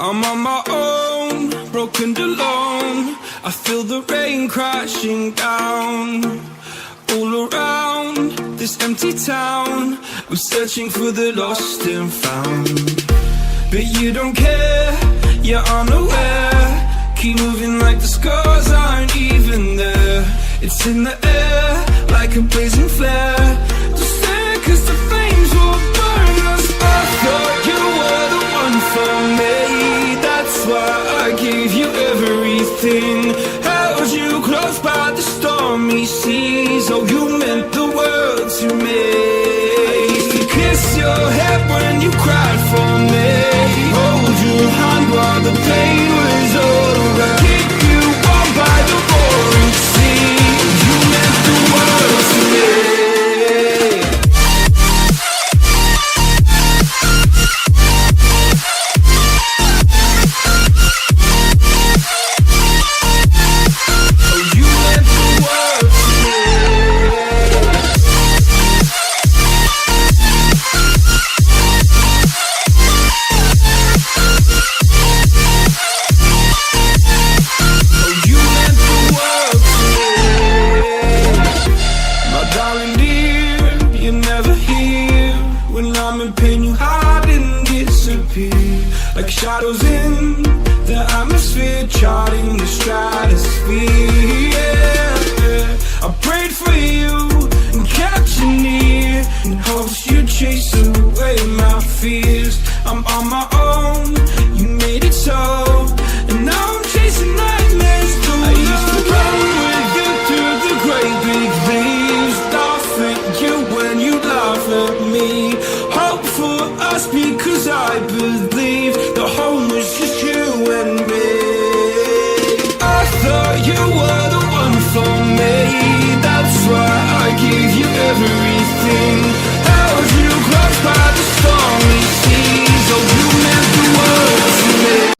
I'm on my own, broken and alone. I feel the rain crashing down. All around this empty town, I'm searching for the lost and found. But you don't care, you're unaware. Keep moving like the scars aren't even there. It's in the air, like a blazing flare. Just stare, cause the flames will burn us. I thought you were the one for me. That's why I gave you everything. Held you close by the stormy seas. Oh, you meant the world to me. I used to kiss your head when you cried for me. Hold your hand while the pain was over. Keep you warm by the roaring sea. You meant the world to me. Like shadows in the atmosphere, charting the stratosphere. Yeah. I prayed for you and kept you near, in hopes you'd chase away my fears. I'm on my own, you made it so, and now I'm chasing nightmares too. I used to run with you through the great big leaves, laugh at you when you laugh at me. Hope for us because I believe the home was just you and me. I thought you were the one for me. That's why I gave you everything. Held you close by the stormy seas. Oh, you meant the world to me.